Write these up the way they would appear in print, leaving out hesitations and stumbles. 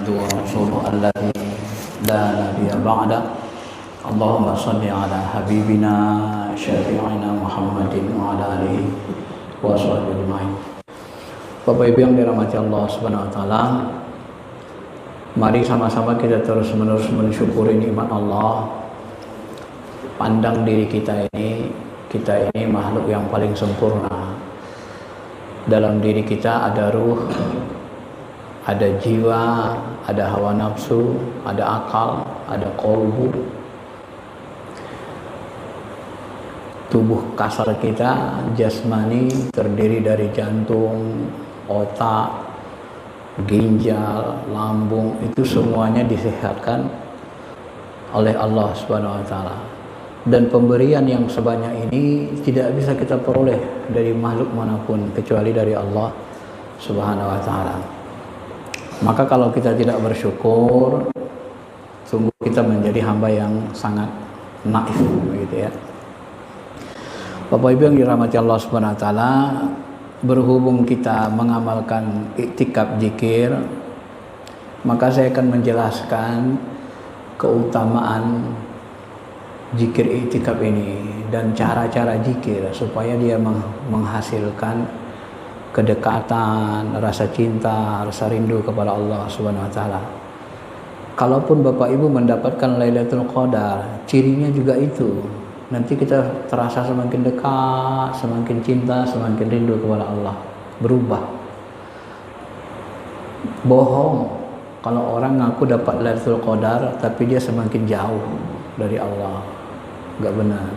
ورسوله الذي لا نبي بعده اللهم صل على حبيبنا syafi'ina Muhammadin wa ala alihi wa sahbihi ajma'in. Bapak Ibu yang dirahmati Allah Subhanahu wa taala, mari sama-sama kita terus-menerus mensyukuri nikmat Allah. Pandang diri kita ini makhluk yang paling sempurna. Dalam diri kita ada ruh, ada jiwa, ada hawa nafsu, ada akal, ada qalbu. Tubuh kasar kita, jasmani, terdiri dari jantung, otak, ginjal, lambung, itu semuanya disehatkan oleh Allah Subhanahu wa taala. Dan pemberian yang sebanyak ini tidak bisa kita peroleh dari makhluk manapun kecuali dari Allah Subhanahu wa taala. Maka kalau kita tidak bersyukur, sungguh kita menjadi hamba yang sangat naif, begitu ya. Bapak Ibu yang dirahmati Allah Subhanahu wa taala, berhubung kita mengamalkan iktikaf zikir, maka saya akan menjelaskan keutamaan zikir iktikaf ini dan cara-cara zikir supaya dia menghasilkan kedekatan, rasa cinta, rasa rindu kepada Allah Subhanahu wa taala. Kalaupun Bapak Ibu mendapatkan Lailatul Qadar, cirinya juga itu. Nanti kita terasa semakin dekat, semakin cinta, semakin rindu kepada Allah. Berubah. Bohong kalau orang ngaku dapat Lailatul Qadar tapi dia semakin jauh dari Allah. Enggak benar.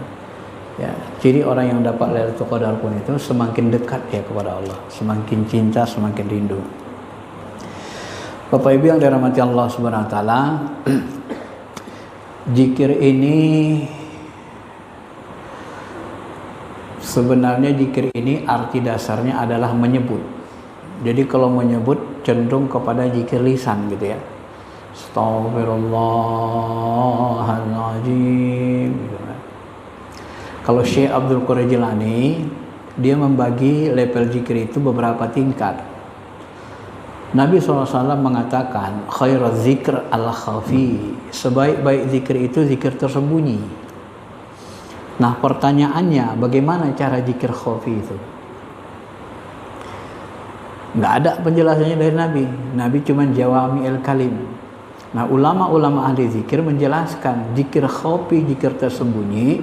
Ya, ciri orang yang dapat Lailatul Qadar pun itu semakin dekat ya kepada Allah, semakin cinta, semakin rindu. Bapak Ibu yang dirahmati Allah Subhanahu wa taala, zikir ini sebenarnya zikir ini arti dasarnya adalah menyebut. Jadi kalau menyebut cenderung kepada zikir lisan gitu ya. Astaghfirullahaladzim gitu kan. Kalau Syekh Abdul Qadir Jilani, dia membagi level zikir itu beberapa tingkat. Nabi SAW mengatakan khairaz zikr al-khafi, sebaik-baik zikir itu zikir tersembunyi. Nah pertanyaannya, bagaimana cara zikir khafi itu? Nggak ada penjelasannya dari Nabi. Nabi cuma jawami al-kalim. Nah ulama-ulama ahli zikir menjelaskan zikir khafi, zikir tersembunyi,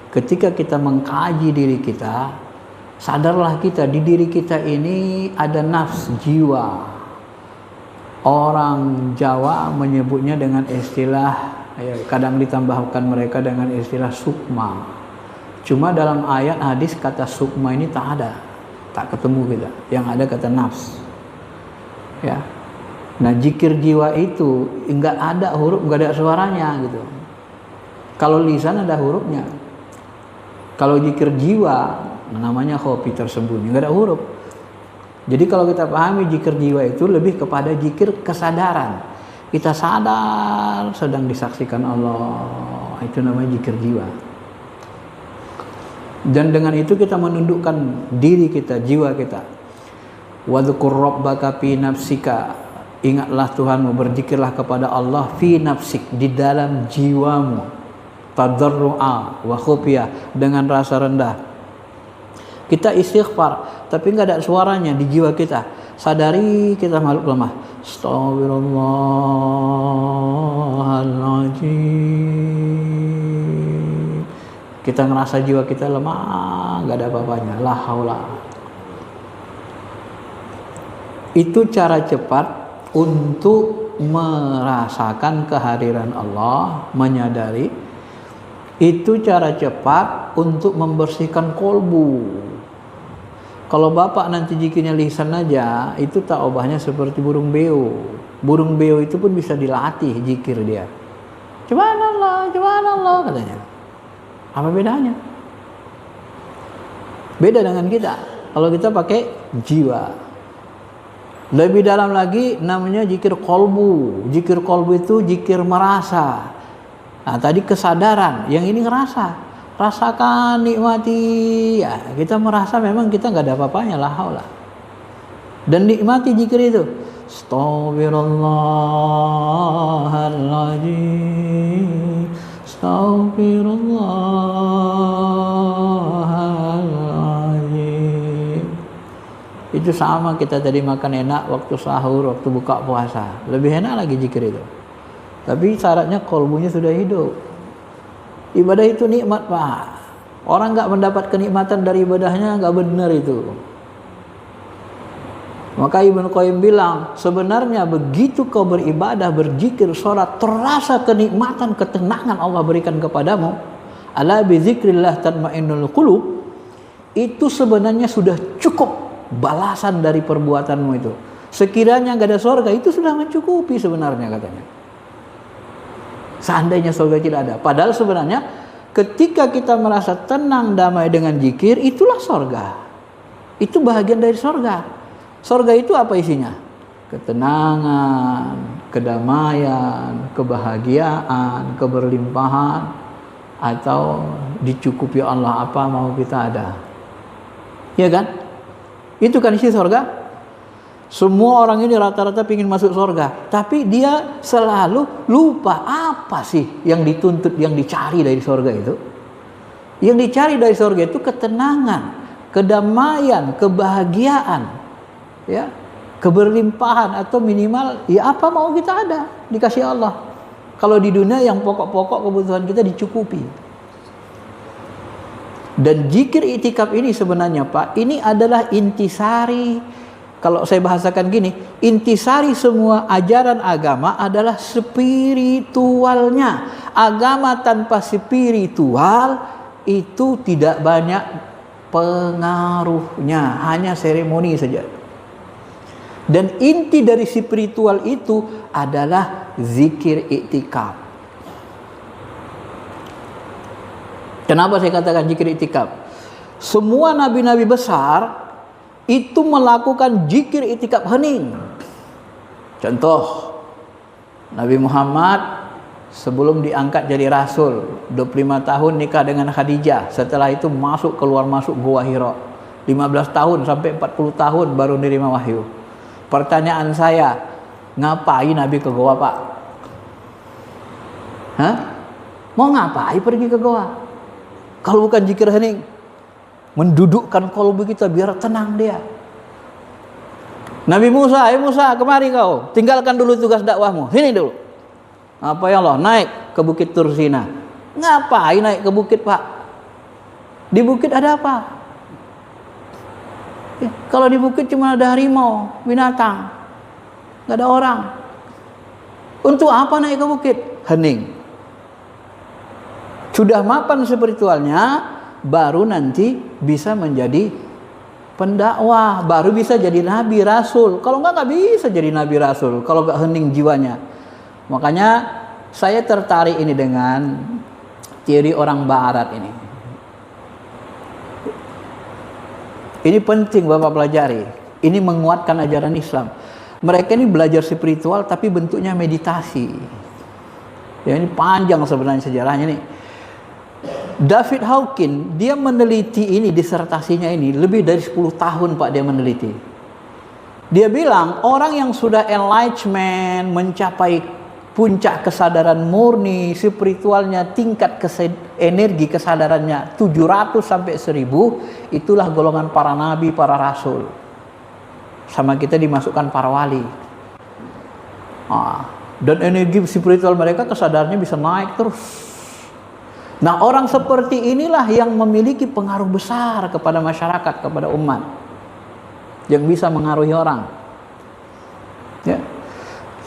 ketika kita mengkaji diri kita, sadarlah kita di diri kita ini ada nafs, jiwa. Orang Jawa menyebutnya dengan istilah, kadang ditambahkan mereka dengan istilah sukma. Cuma dalam ayat hadis kata sukma ini tak ada, tak ketemu kita. Yang ada kata nafs. Ya. Nah zikir jiwa itu enggak ada huruf, enggak ada suaranya gitu. Kalau lisan ada hurufnya. Kalau zikir jiwa namanya khafi, tersembunyi, enggak ada huruf. Jadi kalau kita pahami zikir jiwa itu lebih kepada zikir kesadaran. Kita sadar sedang disaksikan Allah, itu namanya zikir jiwa. Dan dengan itu kita menundukkan diri kita, jiwa kita. Wadhkur rabbaka fi nafsika, ingatlah Tuhanmu, berzikirlah kepada Allah fi nafsik, di dalam jiwamu, tadarru'a wa khufiyah, dengan rasa rendah. Kita istighfar tapi nggak ada suaranya di jiwa kita. Sadari kita makhluk lemah. Astaghfirullahaladzim. Kita ngerasa jiwa kita lemah, nggak ada apa-apanya. La haula. Itu cara cepat untuk merasakan kehadiran Allah, menyadari. Itu cara cepat untuk membersihkan kolbu. Kalau Bapak nanti zikirnya lisan aja, itu tak obahnya seperti burung beo. Burung beo itu pun bisa dilatih zikir dia. Subhanallah katanya. Apa bedanya? Beda dengan kita. Kalau kita pakai jiwa. Lebih dalam lagi namanya zikir kolbu. Zikir kolbu itu zikir merasa. Nah tadi kesadaran, yang ini ngerasa. Rasakan, nikmati. Ya, kita merasa memang kita nggak ada apa-apanya, la haula. Dan nikmati zikir itu. Astaghfirullahaladzim, astaghfirullahaladzim. Itu sama kita tadi makan enak waktu sahur, waktu buka puasa. Lebih enak lagi zikir itu. Tapi syaratnya kolbunya sudah hidup. Ibadah itu nikmat, Pak. Orang nggak mendapat kenikmatan dari ibadahnya nggak benar itu. Maka Ibnu Qayyim bilang, sebenarnya begitu kau beribadah, berzikir, sholat, terasa kenikmatan, ketenangan Allah berikan kepadamu. Ala bi dzikrillah tatmainnul qulub. Itu sebenarnya sudah cukup balasan dari perbuatanmu itu. Sekiranya nggak ada surga, itu sudah mencukupi sebenarnya katanya. Seandainya surga tidak ada. Padahal sebenarnya ketika kita merasa tenang, damai dengan zikir, itulah surga. Itu bahagian dari surga. Surga itu apa isinya? Ketenangan, kedamaian, kebahagiaan, keberlimpahan, atau dicukupi Allah apa mau kita ada. Ya kan? Itu kan isi surga. Semua orang ini rata-rata ingin masuk surga, tapi dia selalu lupa apa sih yang dituntut, yang dicari dari surga itu. Yang dicari dari surga itu ketenangan, kedamaian, kebahagiaan, ya, keberlimpahan, atau minimal ya apa mau kita ada dikasih Allah. Kalau di dunia yang pokok-pokok kebutuhan kita dicukupi. Dan zikir iktikaf ini sebenarnya, Pak, ini adalah intisari. Kalau saya bahasakan gini, intisari semua ajaran agama adalah spiritualnya. Agama tanpa spiritual itu tidak banyak pengaruhnya, hanya seremoni saja. Dan inti dari spiritual itu adalah zikir iktikaf. Kenapa saya katakan zikir iktikaf? Semua nabi-nabi besar itu melakukan zikir iktikaf hening. Contoh, Nabi Muhammad sebelum diangkat jadi rasul, 25 tahun nikah dengan Khadijah. Setelah itu masuk keluar masuk Gua Hira. 15 tahun sampai 40 tahun baru nerima wahyu. Pertanyaan saya, ngapain Nabi ke Goa, Pak? Hah? Mau ngapain pergi ke Goa? Kalau bukan zikir hening, mendudukkan kalbu kita biar tenang dia. Nabi Musa, Musa, kemari kau, tinggalkan dulu tugas dakwahmu, sini dulu. Apa ya Allah? Naik ke Bukit Tursina. Ngapain naik ke bukit, Pak? Di bukit ada apa? Kalau di bukit cuma ada harimau, binatang, nggak ada orang. Untuk apa naik ke bukit? Hening. Sudah mapan spiritualnya, baru nanti bisa menjadi pendakwah, baru bisa jadi nabi rasul. Kalau nggak bisa jadi nabi rasul kalau nggak hening jiwanya. Makanya saya tertarik ini dengan teori orang Barat ini. Ini penting Bapak pelajari. Ini menguatkan ajaran Islam. Mereka ini belajar spiritual tapi bentuknya meditasi. Ya, ini panjang sebenarnya sejarahnya nih. David Hawkins, dia meneliti ini, disertasinya ini lebih dari 10 tahun, Pak, dia meneliti. Dia bilang orang yang sudah enlightenment, mencapai puncak kesadaran murni, spiritualnya, tingkat energi kesadarannya 700 sampai 1000, itulah golongan para nabi, para rasul. Sama kita dimasukkan para wali. Dan energi spiritual mereka, kesadarannya bisa naik terus. Nah, orang seperti inilah yang memiliki pengaruh besar kepada masyarakat, kepada umat, yang bisa mengaruhi orang. Ya.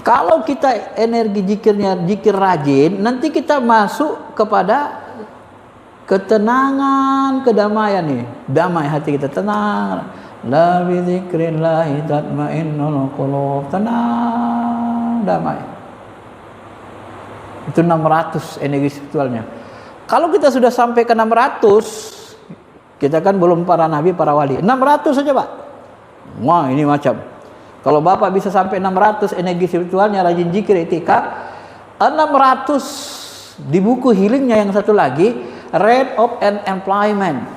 Kalau kita energi zikirnya zikir rajin, nanti kita masuk kepada ketenangan, kedamaian nih. Damai hati kita, tenang. La bi dzikrillahi tatmainnul qulub. Tenang, damai. Itu 600 energi spiritualnya. Kalau kita sudah sampai ke 600, kita kan belum para nabi, para wali. 600 saja, Pak. Wah, ini macam. Kalau Bapak bisa sampai 600 energi spiritualnya, rajin zikir, iktikaf, 600 di buku healingnya yang satu lagi, rate of unemployment.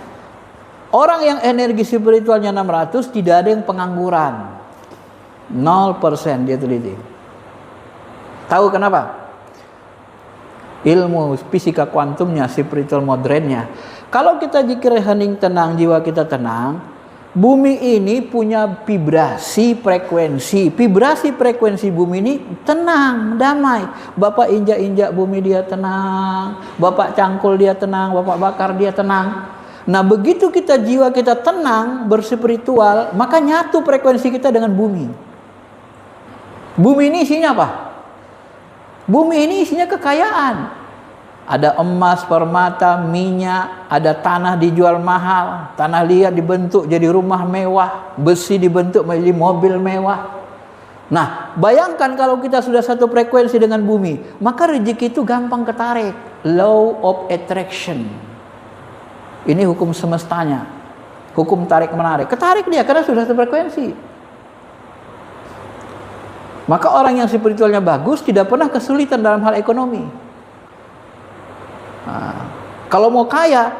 Orang yang energi spiritualnya 600 tidak ada yang pengangguran. 0% dia teliti. Tahu kenapa? Ilmu fisika kuantumnya, spiritual modernnya. Kalau kita zikir hening tenang, jiwa kita tenang, bumi ini punya vibrasi frekuensi. Vibrasi frekuensi bumi ini tenang, damai. Bapak injak-injak bumi dia tenang, Bapak cangkul dia tenang, Bapak bakar dia tenang. Nah, begitu kita jiwa kita tenang, berspiritual, maka nyatu frekuensi kita dengan bumi. Bumi ini isinya apa? Bumi ini isinya kekayaan. Ada emas, permata, minyak, ada tanah dijual mahal, tanah liat dibentuk jadi rumah mewah, besi dibentuk menjadi mobil mewah. Nah, bayangkan kalau kita sudah satu frekuensi dengan bumi, maka rezeki itu gampang ketarik. Law of attraction. Ini hukum semestanya. Hukum tarik menarik. Ketarik dia karena sudah satu frekuensi. Maka orang yang spiritualnya bagus tidak pernah kesulitan dalam hal ekonomi. Nah, kalau mau kaya,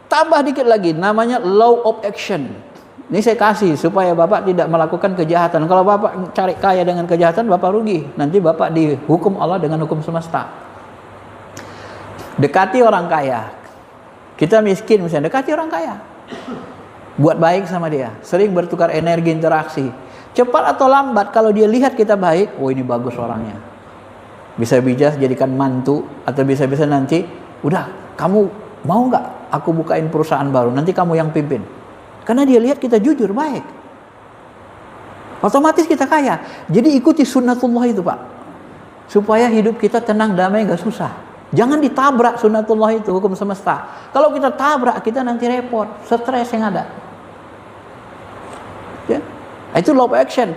tambah dikit lagi, namanya law of action. Ini saya kasih supaya Bapak tidak melakukan kejahatan. Kalau Bapak cari kaya dengan kejahatan, Bapak rugi. Nanti Bapak dihukum Allah dengan hukum semesta. Dekati orang kaya. Kita miskin misalnya, dekati orang kaya. Buat baik sama dia. Sering bertukar energi, interaksi. Cepat atau lambat kalau dia lihat kita baik, oh ini bagus orangnya. Bisa-bisa jadikan mantu, atau bisa-bisa nanti, udah kamu mau nggak aku bukain perusahaan baru, nanti kamu yang pimpin. Karena dia lihat kita jujur, baik. Otomatis kita kaya. Jadi ikuti sunnatullah itu, Pak. Supaya hidup kita tenang, damai, gak susah. Jangan ditabrak sunnatullah itu, hukum semesta. Kalau kita tabrak, kita nanti repot, stres yang ada. Ya? Itu law of action.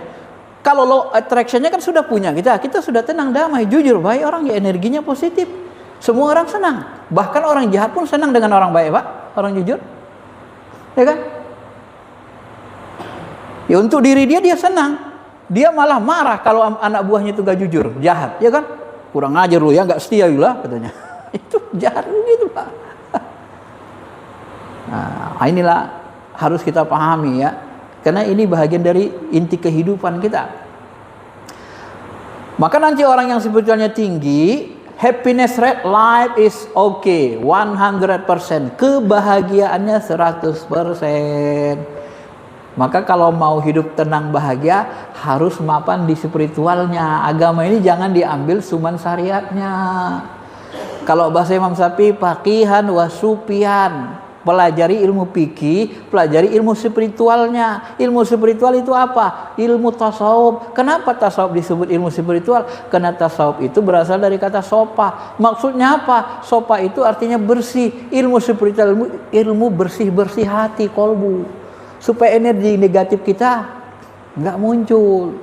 Kalau law attraction-nya kan sudah punya kita sudah tenang, damai, jujur, baik orang, ya energinya positif. Semua orang senang. Bahkan orang jahat pun senang dengan orang baik, Pak. Orang jujur. Ya kan? Ya untuk diri dia senang. Dia malah marah kalau anak buahnya itu gak jujur, jahat, ya kan? Kurang ajar lu ya, gak setia lah katanya. Itu jahat begitu, Pak. Nah, inilah harus kita pahami ya. Karena ini bahagian dari inti kehidupan kita. Maka nanti orang yang spiritualnya tinggi, happiness rate life is okay, 100%. Kebahagiaannya 100%. Maka kalau mau hidup tenang bahagia, harus mapan di spiritualnya. Agama ini jangan diambil cuman syariatnya. Kalau bahasa Imam Syafi'i, faqihan wa sufian. Pelajari ilmu fikih, pelajari ilmu spiritualnya. Ilmu spiritual itu apa? Ilmu tasawuf. Kenapa tasawuf disebut ilmu spiritual? Karena tasawuf itu berasal dari kata sopa. Maksudnya apa? Sopa itu artinya bersih. Ilmu spiritual, ilmu bersih-bersih hati, kolbu. Supaya energi negatif kita nggak muncul.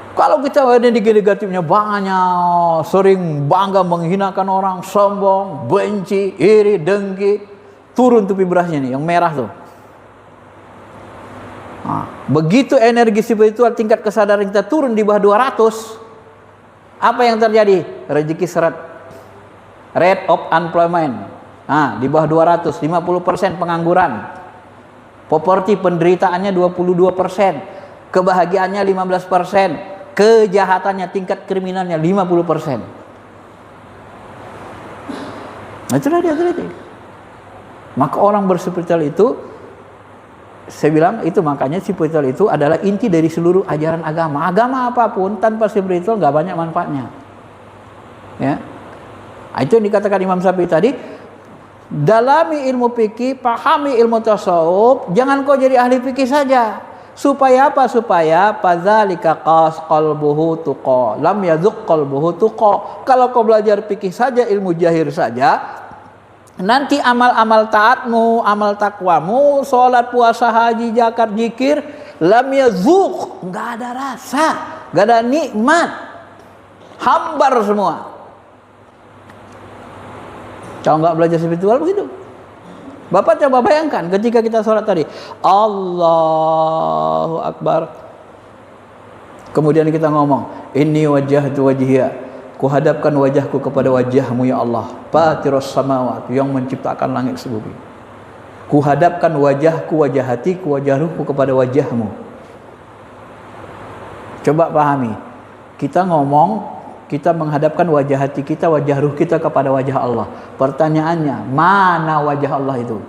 Kalau kita energi negatifnya banyak, sering bangga menghinakan orang, sombong, benci, iri, dengki, turun tuh vibrasinya nih, yang merah tuh. Nah, begitu energi spiritual tingkat kesadaran kita turun di bawah 200, apa yang terjadi? Rezeki seret. Rate of unemployment. Nah, di bawah 200, 50% pengangguran. Poverty, penderitaannya 22%. Kebahagiaannya 15%. Kejahatannya, tingkat kriminalnya 50%. Nah, itulah dia terjadi. Maka orang berspiritual itu, saya bilang itu makanya spiritual itu adalah inti dari seluruh ajaran agama. Agama apapun tanpa spiritual nggak banyak manfaatnya. Ya, itu yang dikatakan Imam Syafi'i tadi. Dalami ilmu fikih, pahami ilmu tasawuf. Jangan kau jadi ahli fikih saja. Supaya apa? Supaya fadzalika qas qalbuhu tuqa lam yadzuq qalbuhu tuqa. Kalau kau belajar fikih saja, ilmu jahir saja, nanti amal-amal taatmu, amal takwamu, salat, puasa, haji, zakat, zikir, lam yadzuq, enggak ada rasa, enggak ada nikmat. Hambar semua. Kalau enggak belajar spiritual begitu. Bapak coba bayangkan ketika kita sholat tadi, Allahu Akbar. Kemudian kita ngomong, Inni wajjahtu wajhiya, kuhadapkan wajahku kepada wajahmu ya Allah, Fatirus samawat, yang menciptakan langit sebumi. Kuhadapkan wajahku, wajah hatiku, wajah ruhku kepada wajahmu. Coba pahami. Kita ngomong, kita menghadapkan wajah hati kita, wajah ruh kita kepada wajah Allah. Pertanyaannya, mana wajah Allah itu?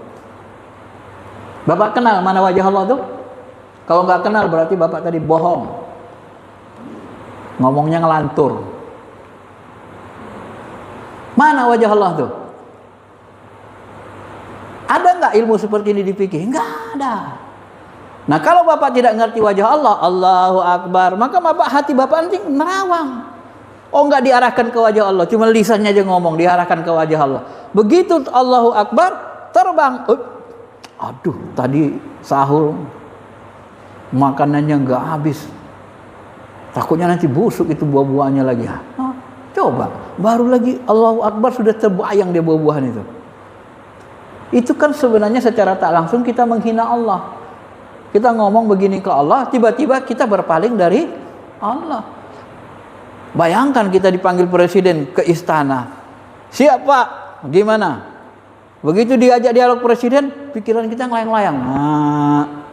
Bapak kenal mana wajah Allah itu? Kalau nggak kenal berarti Bapak tadi bohong. Ngomongnya ngelantur. Mana wajah Allah itu? Ada nggak ilmu seperti ini di fikih? Nggak ada. Nah kalau Bapak tidak ngerti wajah Allah, Allahu Akbar, maka hati Bapak nanti nerawang. Oh nggak diarahkan ke wajah Allah, cuma lisannya aja ngomong, diarahkan ke wajah Allah. Begitu Allahu Akbar, terbang. Aduh, tadi sahur makanannya nggak habis. Takutnya nanti busuk itu buah-buahannya lagi. Coba, baru lagi Allahu Akbar sudah terbayang dia buah-buahan itu. Itu kan sebenarnya secara tak langsung kita menghina Allah. Kita ngomong begini ke Allah, tiba-tiba kita berpaling dari Allah. Bayangkan kita dipanggil presiden ke istana. Siap Pak, gimana? Begitu diajak dialog presiden, pikiran kita ngelayang-layang. Nah,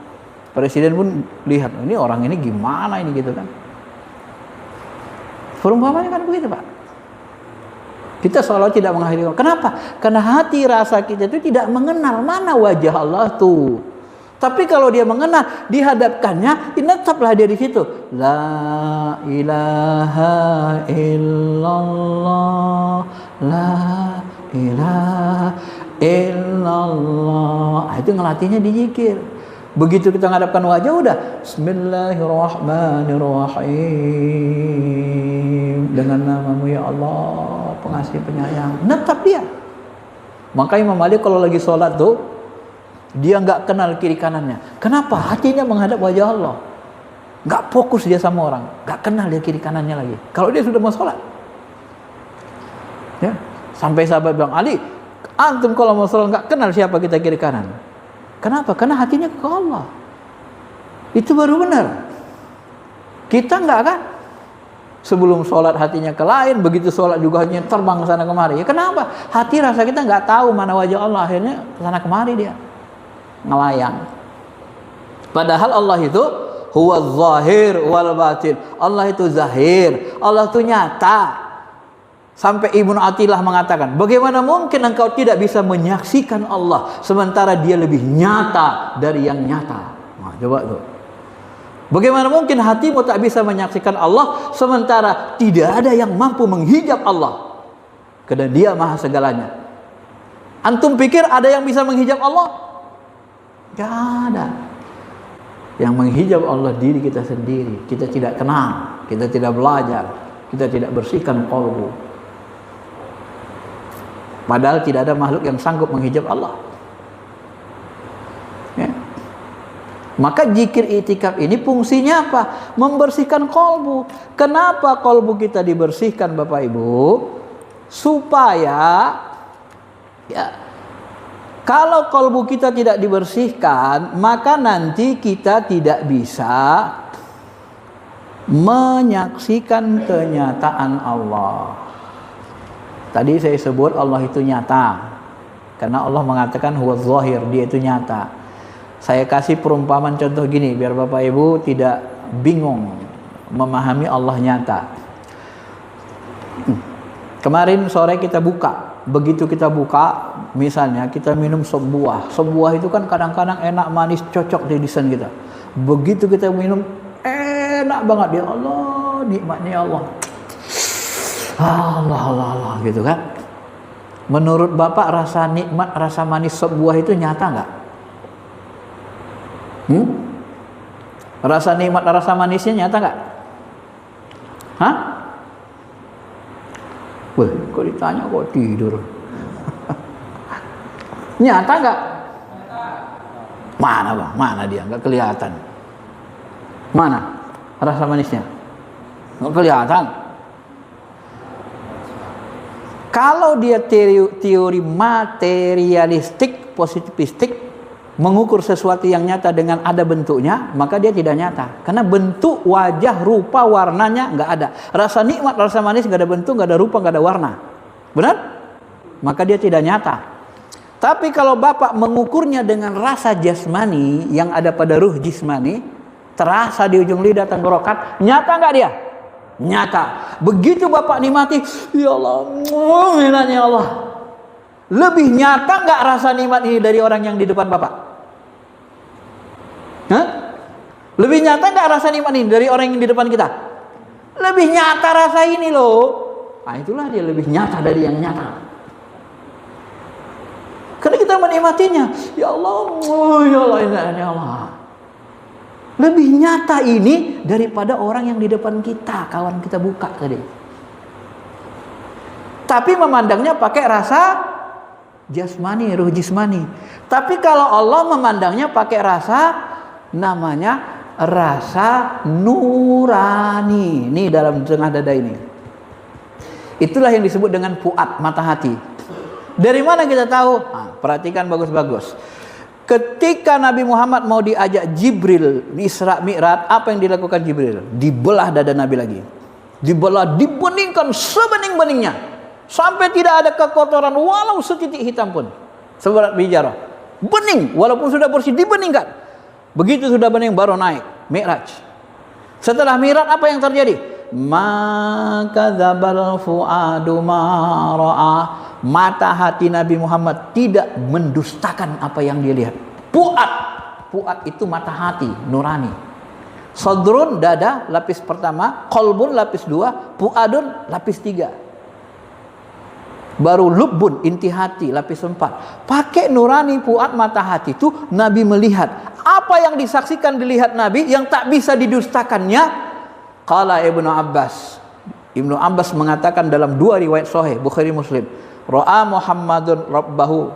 presiden pun lihat, ini orang ini gimana ini gitu kan. Perumpamannya kan begitu Pak. Kita seolah tidak mengakhiri. Kenapa? Karena hati rasa kita itu tidak mengenal mana wajah Allah tuh. Tapi kalau dia mengenal, dihadapkannya, tetaplah dia di situ. La ilaha illallah, la ilaha illallah. Itu ngelatihnya di zikir. Begitu kita menghadapkan wajah, udah Bismillahirrahmanirrahim. Dengan namamu ya Allah, pengasih penyayang. Netap dia. Makanya Imam Malik kalau lagi sholat tuh, dia nggak kenal kiri kanannya. Kenapa? Hatinya menghadap wajah Allah. Nggak fokus dia sama orang. Nggak kenal dia kiri kanannya lagi. Kalau dia sudah mau sholat. Ya. Sampai sahabat bilang, Ali, antum kalau mau sholat nggak kenal siapa kita kiri kanan. Kenapa? Karena hatinya ke Allah. Itu baru benar. Kita nggak kan? Sebelum sholat hatinya ke lain, begitu sholat juga hatinya terbang ke sana kemari. Ya kenapa? Hati rasa kita nggak tahu mana wajah Allah. Akhirnya ke sana kemari dia. Ngelayang. Padahal Allah itu huwa zahir wal batin. Allah itu zahir, Allah itu nyata. Sampai Ibnu Athilah mengatakan, bagaimana mungkin engkau tidak bisa menyaksikan Allah sementara dia lebih nyata dari yang nyata. Nah, coba tuh. Bagaimana mungkin hatimu tak bisa menyaksikan Allah sementara tidak ada yang mampu menghijab Allah, karena dia maha segalanya. Antum pikir ada yang bisa menghijab Allah? Gak ada. Yang menghijab Allah diri kita sendiri. Kita tidak kenal, kita tidak belajar, kita tidak bersihkan qalbu. Padahal tidak ada makhluk yang sanggup menghijab Allah. Ya. Maka zikir i'tikaf ini fungsinya apa? Membersihkan qalbu. Kenapa qalbu kita dibersihkan Bapak Ibu? Supaya ya, kalau qalbu kita tidak dibersihkan, maka nanti kita tidak bisa menyaksikan kenyataan Allah. Tadi saya sebut Allah itu nyata. Karena Allah mengatakan huwa zahir, dia itu nyata. Saya kasih perumpamaan contoh gini, biar Bapak Ibu tidak bingung memahami Allah nyata. Kemarin sore kita buka. Begitu kita buka, misalnya kita minum sebuah itu kan kadang-kadang enak, manis, cocok di lisan kita. Begitu kita minum, enak banget, ya Allah, nikmatnya Allah. Allah gitu kan. Menurut Bapak rasa nikmat, rasa manis sebuah itu nyata nggak? Rasa nikmat, rasa manisnya nyata nggak? Hah? Wah, kok ditanya kok tidur? Nyata nggak? Mana Bang? Mana dia? Nggak kelihatan. Mana rasa manisnya? Nggak kelihatan. Kalau dia teori materialistik, positivistik, mengukur sesuatu yang nyata dengan ada bentuknya, maka dia tidak nyata. Karena bentuk, wajah, rupa, warnanya nggak ada. Rasa nikmat, rasa manis nggak ada bentuk, nggak ada rupa, nggak ada warna. Benar? Maka dia tidak nyata. Tapi kalau Bapak mengukurnya dengan rasa jasmani yang ada pada ruh jismani, terasa di ujung lidah, tenggorokan. Nyata nggak dia? Nyata. Begitu Bapak nikmati, ya Allah, ya Allah. Lebih nyata nggak rasa nikmat ini dari orang yang di depan Bapak? Hah? Lebih nyata nggak rasa nikmat ini dari orang yang di depan kita? Lebih nyata rasa ini loh. Nah, itulah dia lebih nyata dari yang nyata. Karena kita menikmatinya. Ya Allah, ya Allah, ya Allah. Lebih nyata ini daripada orang yang di depan kita, kawan kita buka tadi. Tapi memandangnya pakai rasa jasmani, ruh jismani. Tapi kalau Allah memandangnya pakai rasa, namanya rasa nurani. Ini dalam tengah dada ini. Itulah yang disebut dengan fuad, mata hati. Dari mana kita tahu? Nah, perhatikan bagus-bagus. Ketika Nabi Muhammad mau diajak Jibril Isra Mi'raj, apa yang dilakukan Jibril? Dibelah dada Nabi lagi. Dibelah, dibeningkan sebening-beningnya. Sampai tidak ada kekotoran walau setitik hitam pun. Seberat bijarah. Bening, walaupun sudah bersih, dibeningkan. Begitu sudah bening baru naik Mi'raj. Setelah Mi'raj apa yang terjadi? Maka dzabal fuadu ma ra'a. Mata hati Nabi Muhammad tidak mendustakan apa yang dia lihat. Fuad itu mata hati nurani. Sadrun dada lapis pertama, qalbun lapis 2, fuadun lapis 3. Baru lubbun inti hati lapis 4. Pakai nurani fuad mata hati itu Nabi melihat apa yang disaksikan dilihat Nabi yang tak bisa didustakannya. Qala Ibnu Abbas. Ibnu Abbas mengatakan dalam 2 riwayat sahih Bukhari Muslim, Ra'a Muhammadun Rabbahu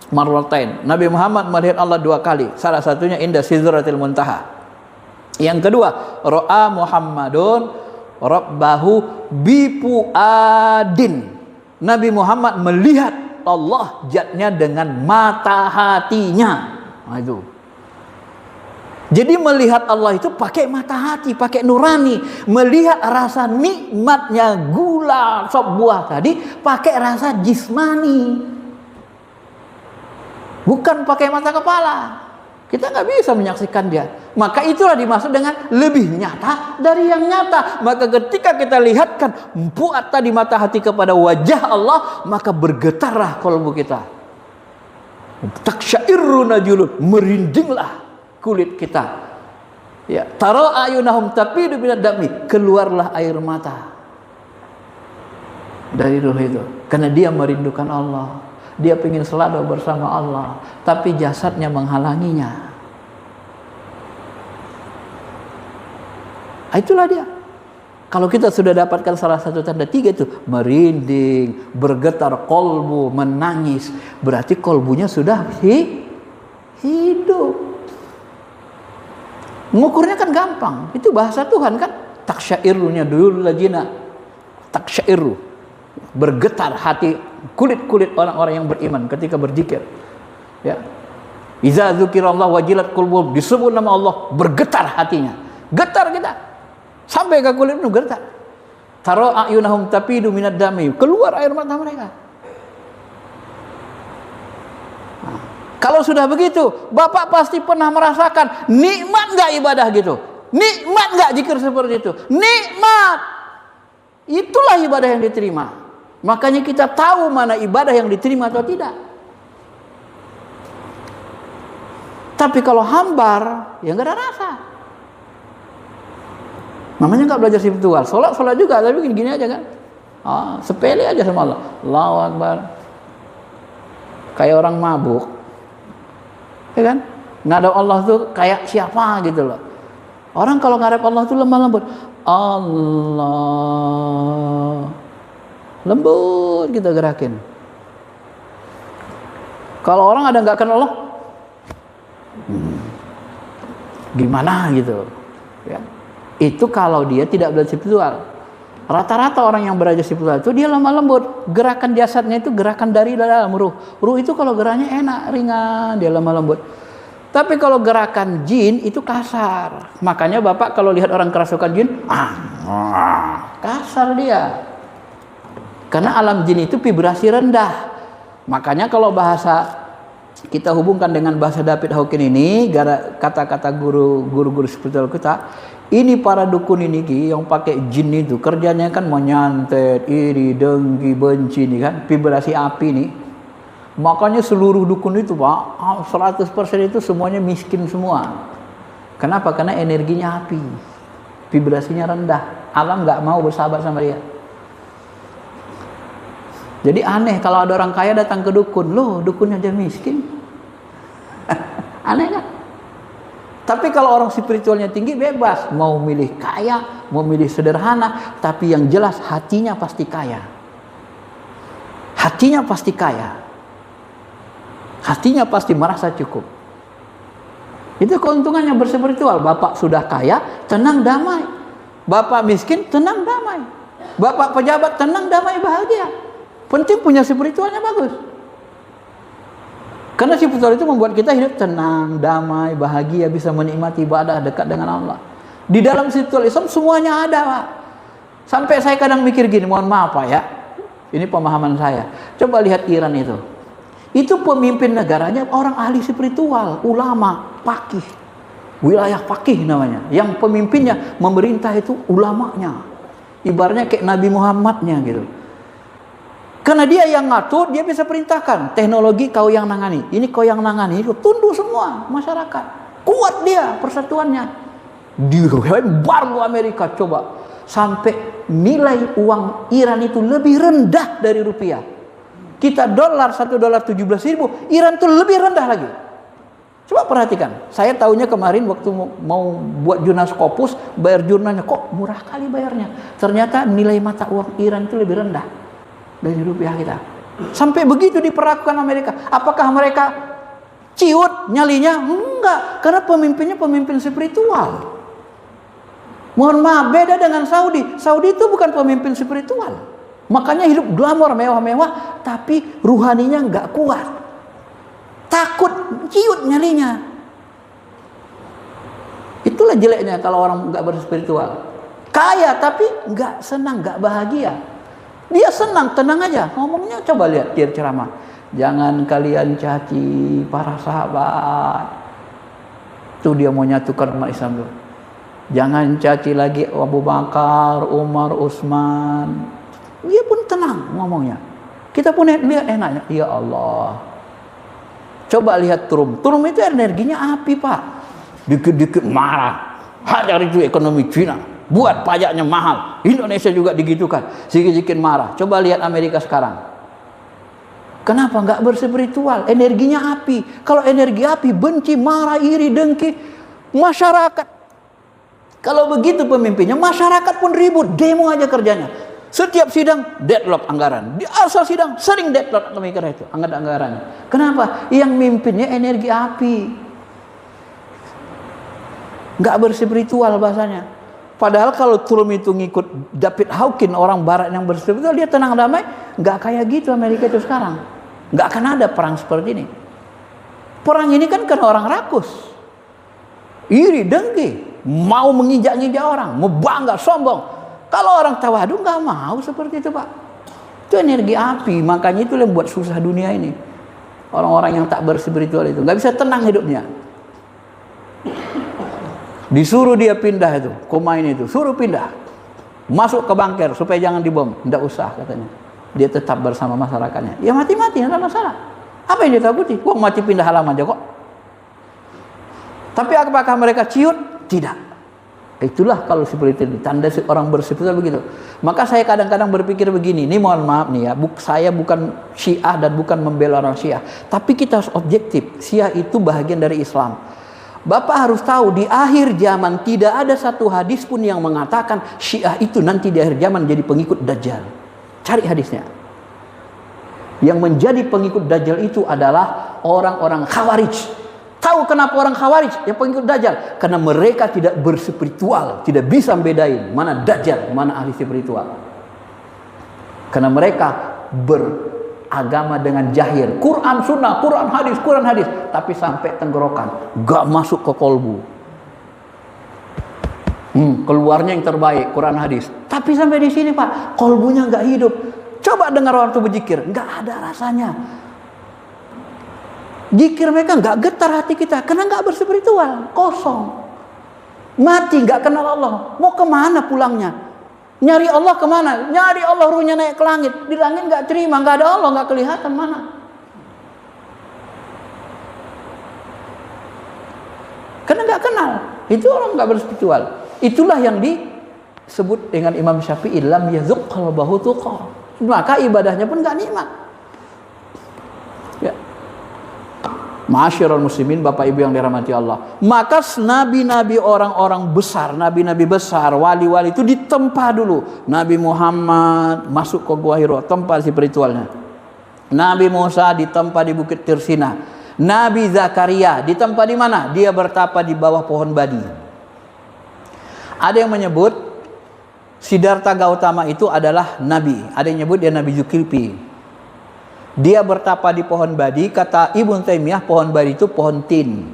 marratain. Nabi Muhammad melihat Allah 2 kali. Salah satunya inda Sidratil Muntaha. Yang kedua, Ra'a Muhammadun Rabbahu bifuadin. Nabi Muhammad melihat Allah jatnya dengan mata hatinya. Nah, itu. Jadi melihat Allah itu pakai mata hati, pakai nurani. Melihat rasa nikmatnya gula sop buah tadi pakai rasa jismani. Bukan pakai mata kepala. Kita nggak bisa menyaksikan dia. Maka itulah dimaksud dengan lebih nyata dari yang nyata. Maka ketika kita lihatkan fuad tadi mata hati kepada wajah Allah, maka bergetarlah kalbu kita. Taksyairu najulun, merindinglah kulit kita. Ya, tara ayunahum tafidu minad dami, keluarlah air mata dari ruh itu. Karena dia merindukan Allah. Dia ingin selalu bersama Allah, tapi jasadnya menghalanginya. Itulah dia. Kalau kita sudah dapatkan salah satu tanda 3 itu, merinding, bergetar kolbu, menangis, berarti kolbunya sudah hidup. Mengukurnya kan gampang. Itu bahasa Tuhan kan. Taksyairunya dulu lajina. Taksyairu. Bergetar hati, kulit-kulit orang-orang yang beriman ketika berzikir. Ya. Iza dzukirallah wajilat qulubum, disebut nama Allah, bergetar hatinya. Getar kita. Sampai ke kulit itu getar. Tara ayunahum tafidu minad dami, keluar air mata mereka. Kalau sudah begitu, Bapak pasti pernah merasakan nikmat nggak ibadah gitu? Nikmat nggak zikir seperti itu? Nikmat. Itulah ibadah yang diterima. Makanya kita tahu mana ibadah yang diterima atau tidak. Tapi kalau hambar, ya nggak ada rasa. Namanya nggak belajar spiritual. Sholat juga, tapi gini aja kan? Sepele aja sama Allah. Allahu Akbar. Kayak orang mabuk. Ya kan? Ngadap Allah tuh kayak siapa gitu loh. Orang kalau ngadap Allah tuh lemah lembut. Allah. Lembut kita gerakin. Kalau orang ada nggak kenal Allah, gimana gitu. Ya. Itu kalau dia tidak belajar spiritual. Rata-rata orang yang belajar spiritual itu dia lemah lembut. Gerakan jasadnya itu gerakan dari dalam ruh. Ruh itu kalau geraknya enak, ringan, dia lemah lembut. Tapi kalau gerakan jin itu kasar. Makanya Bapak kalau lihat orang kerasukan jin, kasar dia. Karena alam jin itu vibrasi rendah. Makanya kalau bahasa kita hubungkan dengan bahasa David Hawkins ini, kata-kata guru-guru spiritual kita. Ini para dukun ini yang pakai jin itu kerjanya kan menyantet, iri, dengki, benci nih kan, vibrasi api nih. Makanya seluruh dukun itu Pak, 100% itu semuanya miskin semua. Kenapa? Karena energinya api, vibrasinya rendah. Alam nggak mau bersahabat sama dia. Jadi aneh kalau ada orang kaya datang ke dukun, loh dukunnya aja miskin. Aneh kan? Tapi kalau orang spiritualnya tinggi bebas, mau milih kaya, mau milih sederhana, tapi yang jelas hatinya pasti kaya. Hatinya pasti kaya. Hatinya pasti merasa cukup. Itu keuntungannya berspiritual. Bapak sudah kaya, tenang damai. Bapak miskin, tenang damai. Bapak pejabat, tenang damai bahagia. Penting punya spiritualnya bagus. Karena spiritual itu membuat kita hidup tenang, damai, bahagia, bisa menikmati ibadah, dekat dengan Allah. Di dalam spiritual Islam semuanya ada Pak. Sampai saya kadang mikir gini, mohon maaf Pak ya, ini pemahaman saya. Coba lihat Iran itu. Itu pemimpin negaranya orang ahli spiritual, ulama, faqih. Wilayah faqih namanya. Yang pemimpinnya memerintah itu ulamanya. Ibaratnya kayak Nabi Muhammadnya gitu. Karena dia yang ngatur, dia bisa perintahkan. Teknologi kau yang nangani. Ini kau yang nangani. Itu tunduk semua masyarakat. Kuat dia persatuannya. Dihebar lu Amerika. Coba. Sampai nilai uang Iran itu lebih rendah dari rupiah. Kita dolar, $1 17.000. Iran itu lebih rendah lagi. Coba perhatikan. Saya tahunya kemarin waktu mau buat jurnal Scopus, bayar jurnalnya. Kok murah kali bayarnya. Ternyata nilai mata uang Iran itu lebih rendah dari rupiah kita. Sampai begitu diperlakukan Amerika. Apakah mereka ciut nyalinya? Enggak, karena pemimpinnya pemimpin spiritual. Mohon maaf, beda dengan Saudi. Saudi itu bukan pemimpin spiritual. Makanya hidup glamor, mewah-mewah, tapi ruhaninya enggak kuat. Takut ciut nyalinya. Itulah jeleknya kalau orang enggak berspiritual. Kaya tapi enggak senang, enggak bahagia. Dia senang, tenang aja. Ngomongnya coba lihat dia ceramah. Jangan kalian caci para sahabat. Itu dia mau nyatukan umat Islam dulu. Jangan caci lagi Abu Bakar, Umar, Utsman. Dia pun tenang ngomongnya. Kita pun lihat enaknya. Ya Allah. Coba lihat Trump. Trump itu energinya api Pak. Dikit-dikit marah. Hajar itu ekonomi Cina. Buat pajaknya mahal. Indonesia juga digitukan. Sedikit-sedikit marah. Coba lihat Amerika sekarang. Kenapa nggak berspiritual? Energinya api. Kalau energi api, benci, marah, iri, dengki. Masyarakat. Kalau begitu pemimpinnya, masyarakat pun ribut. Demo aja kerjanya. Setiap sidang, deadlock anggaran. Di asal sidang, sering deadlock pemikiran itu. Anggarannya. Kenapa? Yang mimpinnya energi api. Nggak berspiritual bahasanya. Padahal kalau Trump itu ngikut David Hawkins, orang barat yang berspiritual, dia tenang damai, nggak kayak gitu Amerika itu sekarang. Nggak akan ada perang seperti ini. Perang ini kan karena orang rakus. Iri, dengki, mau menginjak-injak orang, mau bangga, sombong. Kalau orang tawadu nggak mau seperti itu Pak. Itu energi api, makanya itu yang buat susah dunia ini. Orang-orang yang tak berspiritual itu, nggak bisa tenang hidupnya. Disuruh dia pindah itu, Khomeini itu, suruh pindah. Masuk ke bunker supaya jangan dibom. Tidak usah katanya. Dia tetap bersama masyarakatnya. Ya mati-mati, tidak ada masalah. Apa yang dia takuti? Wong mati pindah halaman aja kok. Tapi apakah mereka ciut? Tidak. Itulah kalau seperti itu. Tanda orang berspiritual begitu. Maka saya kadang-kadang berpikir begini. Ini mohon maaf nih ya. Saya bukan Syiah dan bukan membela orang Syiah. Tapi kita harus objektif. Syiah itu bahagian dari Islam. Bapak harus tahu di akhir zaman tidak ada satu hadis pun yang mengatakan Syiah itu nanti di akhir zaman jadi pengikut Dajjal. Cari hadisnya. Yang menjadi pengikut Dajjal itu adalah orang-orang Khawarij. Tahu kenapa orang Khawarij yang pengikut Dajjal? Karena mereka tidak berspiritual, tidak bisa membedain mana Dajjal, mana ahli spiritual. Karena mereka agama dengan jahir, Quran sunnah, Quran hadis, tapi sampai tenggorokan, gak masuk ke kolbu. Keluarnya yang terbaik, Quran hadis, tapi sampai di sini Pak, kolbunya gak hidup. Coba dengar orang itu berzikir, gak ada rasanya. Zikir mereka nggak getar hati kita karena nggak berspiritual, kosong, mati, nggak kenal Allah. Mau kemana pulangnya? Nyari Allah kemana? Nyari Allah ruhnya naik ke langit. Di langit nggak terima, nggak ada Allah, nggak kelihatan mana. Karena nggak kenal. Itu orang nggak berspiritual. Itulah yang disebut dengan Imam Syafi'i, lam yazuq qalbahu tuqa. Maka ibadahnya pun nggak nikmat. Ya. Ma'asyiral muslimin, Bapak Ibu yang dirahmati Allah. Maka nabi-nabi, orang-orang besar, nabi-nabi besar, wali-wali itu ditempa dulu. Nabi Muhammad masuk ke Gua Hira, tempa spiritualnya. Nabi Musa ditempa di Bukit Tirsina. Nabi Zakaria ditempa di mana? Dia bertapa di bawah pohon badi. Ada yang menyebut Siddhartha Gautama itu adalah nabi. Ada yang menyebut dia Nabi Zulkifli. Dia bertapa di pohon badi. Kata Ibnu Taimiyah, pohon badi itu pohon tin.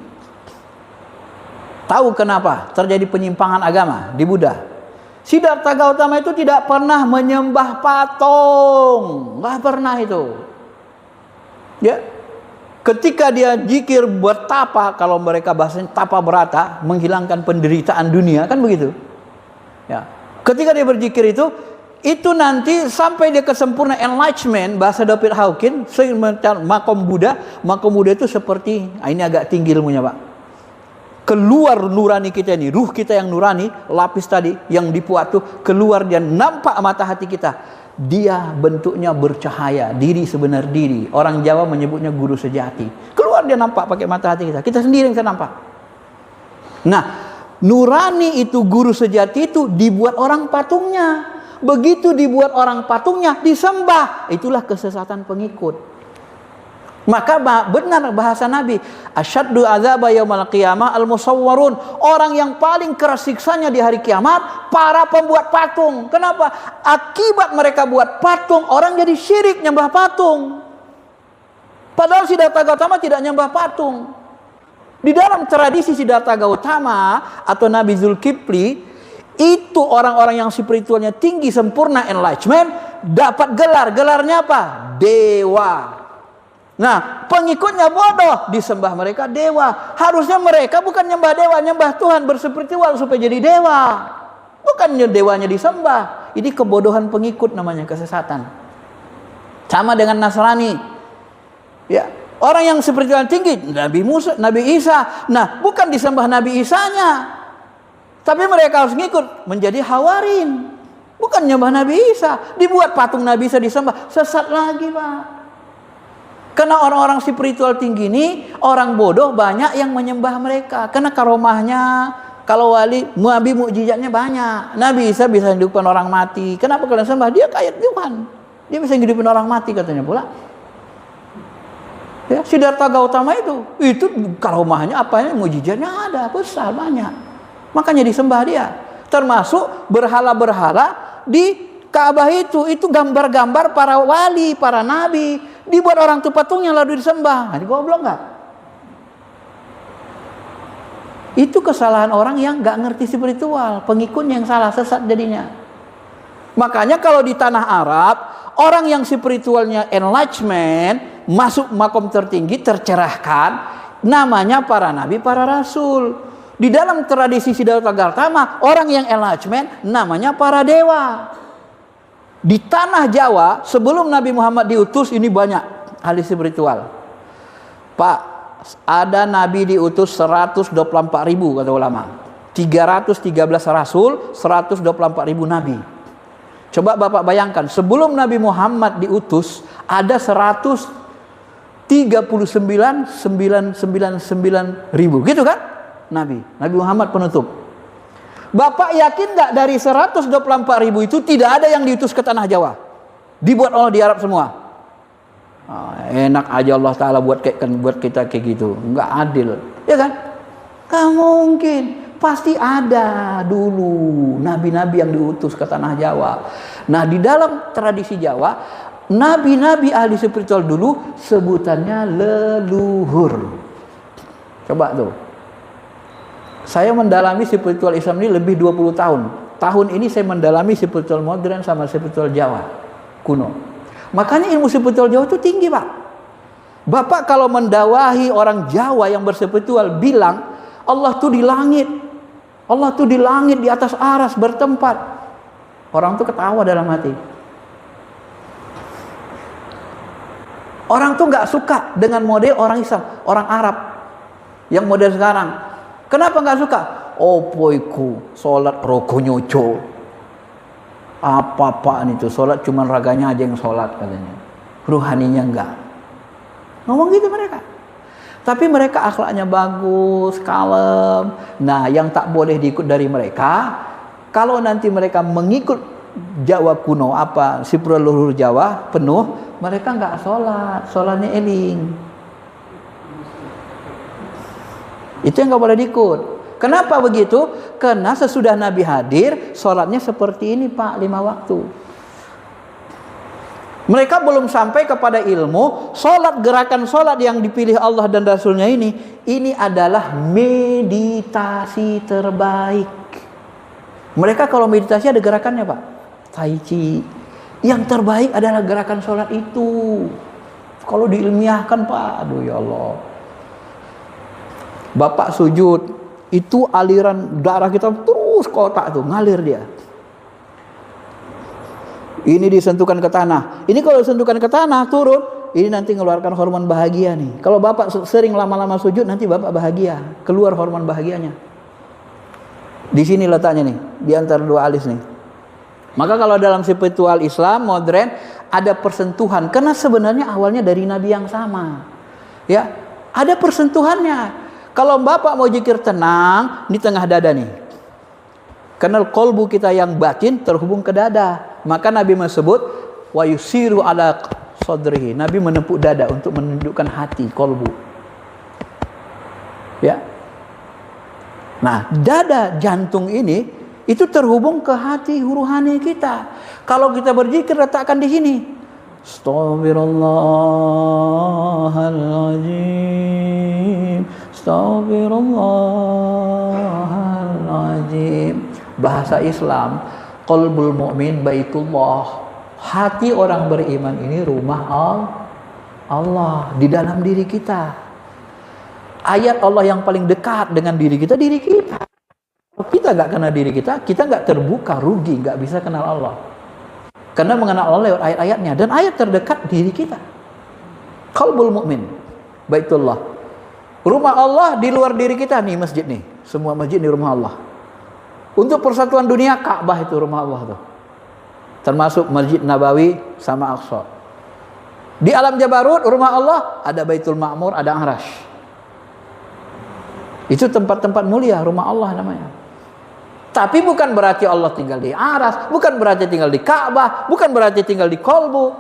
Tahu kenapa terjadi penyimpangan agama di Buddha? Siddhartha Gautama itu tidak pernah menyembah patung, nggak pernah itu. Ya, ketika dia zikir bertapa, kalau mereka bahasanya tapa berata, menghilangkan penderitaan dunia, kan begitu. Ya, ketika dia berzikir itu nanti sampai dia ke sempurna enlightenment, bahasa David Hawkins, makom Buddha itu seperti, ini agak tinggi ilmunya Pak, keluar nurani kita ini, ruh kita yang nurani, lapis tadi yang dipuat tuh keluar, dia nampak mata hati kita, dia bentuknya bercahaya, diri sebenar diri. Orang Jawa menyebutnya guru sejati. Keluar dia nampak pakai mata hati kita, kita sendiri yang bisa nampak. Nah, nurani itu, guru sejati itu dibuat orang patungnya. Begitu dibuat orang patungnya, disembah. Itulah kesesatan pengikut. Maka benar bahasa Nabi, asyaddu azaba yaumal qiyamah al-musawwarun. Orang yang paling keras siksanya di hari kiamat, para pembuat patung. Kenapa? Akibat mereka buat patung, orang jadi syirik nyembah patung. Padahal Siddhartha Gautama tidak nyembah patung. Di dalam tradisi Siddhartha Gautama atau Nabi Zulkifli, itu orang-orang yang spiritualnya tinggi, sempurna, enlightenment, dapat gelar. Gelarnya apa? Dewa. Nah, pengikutnya bodoh, disembah mereka dewa. Harusnya mereka bukan nyembah dewa, nyembah Tuhan, berspiritual supaya jadi dewa. Bukan dewanya disembah. Ini kebodohan pengikut namanya, kesesatan. Sama dengan Nasrani. Ya, orang yang spiritual tinggi, Nabi Musa, Nabi Isa. Nah, bukan disembah Nabi Isanya. Tapi mereka harus ngikut menjadi Hawarin. Bukan nyembah Nabi Isa. Dibuat patung Nabi Isa disembah. Sesat lagi Pak. Karena orang-orang spiritual tinggi ini, orang bodoh banyak yang menyembah mereka. Karena karomahnya, kalau wali, Nabi mukjizatnya banyak. Nabi Isa bisa hidupkan orang mati. Kenapa kalian sembah? Dia kayak Tuhan. Dia bisa hidupin orang mati katanya pula. Ya, Siddhartha Gautama itu karomahnya apanya, mukjizatnya ada, besar, banyak. Makanya disembah dia. Termasuk berhala-berhala di Ka'bah itu gambar-gambar para wali, para nabi. Dibuat orang tuh patungnya lalu disembah. Nah, goblok nggak? Itu kesalahan orang yang nggak ngerti spiritual. Pengikutnya yang salah, sesat jadinya. Makanya kalau di tanah Arab, orang yang spiritualnya enlightenment, masuk makom tertinggi, tercerahkan, namanya para nabi, para rasul. Di dalam tradisi Siddhartha Gautama, orang yang enlightenment namanya para dewa. Di tanah Jawa, sebelum Nabi Muhammad diutus, ini banyak ahli spiritual. Pak, ada Nabi diutus 124.000 kata ulama. 313 rasul, 124.000 Nabi. Coba Bapak bayangkan, sebelum Nabi Muhammad diutus, ada 139.999.000. Gitu kan? Nabi Muhammad penutup. Bapak yakin nggak dari 124.000 itu tidak ada yang diutus ke tanah Jawa? Dibuat Allah di Arab semua. Enak aja Allah Ta'ala buat kita kayak gitu. Nggak adil, ya kan? Nggak mungkin. Pasti ada dulu nabi-nabi yang diutus ke tanah Jawa. Nah, di dalam tradisi Jawa, nabi-nabi ahli spiritual dulu sebutannya leluhur. Coba tuh. Saya mendalami spiritual Islam ini lebih 20 tahun. Tahun ini saya mendalami spiritual modern sama spiritual Jawa kuno. Makanya ilmu spiritual Jawa itu tinggi Pak. Bapak kalau mendakwahi orang Jawa yang berspiritual bilang Allah tuh di langit. Allah tuh di langit di atas aras bertempat. Orang tuh ketawa dalam hati. Orang tuh nggak suka dengan model orang Islam, orang Arab yang model sekarang. Kenapa nggak suka? Opoiku sholat roko nyoco. Apa-apaan itu, sholat cuman raganya aja yang sholat katanya. Ruhaninya enggak. Ngomong gitu mereka. Tapi mereka akhlaknya bagus, kalem. Nah, yang tak boleh diikut dari mereka, kalau nanti mereka mengikut Jawa kuno, si leluhur Jawa penuh, mereka nggak sholat, sholatnya eling. Itu yang nggak boleh diikut. Kenapa begitu? Karena sesudah Nabi hadir, sholatnya seperti ini Pak, 5 waktu. Mereka belum sampai kepada ilmu sholat, gerakan sholat yang dipilih Allah dan Rasulnya ini adalah meditasi terbaik. Mereka kalau meditasi ada gerakannya Pak, Tai Chi. Yang terbaik adalah gerakan sholat itu. Kalau diilmiahkan Pak, aduh ya Allah. Bapak sujud, itu aliran darah kita terus kotak tuh, ngalir dia. Ini disentuhkan ke tanah. Ini kalau disentuhkan ke tanah turun, ini nanti mengeluarkan hormon bahagia nih. Kalau Bapak sering lama-lama sujud, nanti Bapak bahagia, keluar hormon bahagianya. Di sini letaknya nih, di antara 2 alis nih. Maka kalau dalam spiritual Islam modern ada persentuhan, karena sebenarnya awalnya dari Nabi yang sama. Ya, ada persentuhannya. Kalau Bapak mau zikir tenang, di tengah dada nih. Karena kolbu kita yang batin terhubung ke dada. Maka Nabi menyebut wa yusiru ala sadrihi. Nabi menepuk dada untuk menundukkan hati, kolbu. Ya. Nah, dada jantung ini itu terhubung ke hati ruhani kita. Kalau kita berzikir letakkan di sini. Astaghfirullahaladzim. Astaghfirullahaladzim. Bahasa Islam, qalbul mu'min baitullah. Hati orang beriman ini rumah Allah di dalam diri kita. Ayat Allah yang paling dekat dengan diri kita, diri kita. Kalau kita nggak kenal diri kita nggak terbuka, rugi, nggak bisa kenal Allah. Karena mengenal Allah lewat ayat-ayatnya, dan ayat terdekat diri kita. Qalbul mu'min baitullah. Rumah Allah di luar diri kita nih, masjid nih. Semua masjid di rumah Allah. Untuk persatuan dunia, Ka'bah itu rumah Allah tuh. Termasuk Masjid Nabawi sama Aqsa. Di alam Jabarut, rumah Allah ada Baitul Ma'mur, ada Arash. Itu tempat-tempat mulia, rumah Allah namanya. Tapi bukan berarti Allah tinggal di Arash, bukan berarti tinggal di Ka'bah, bukan berarti tinggal di kolbu.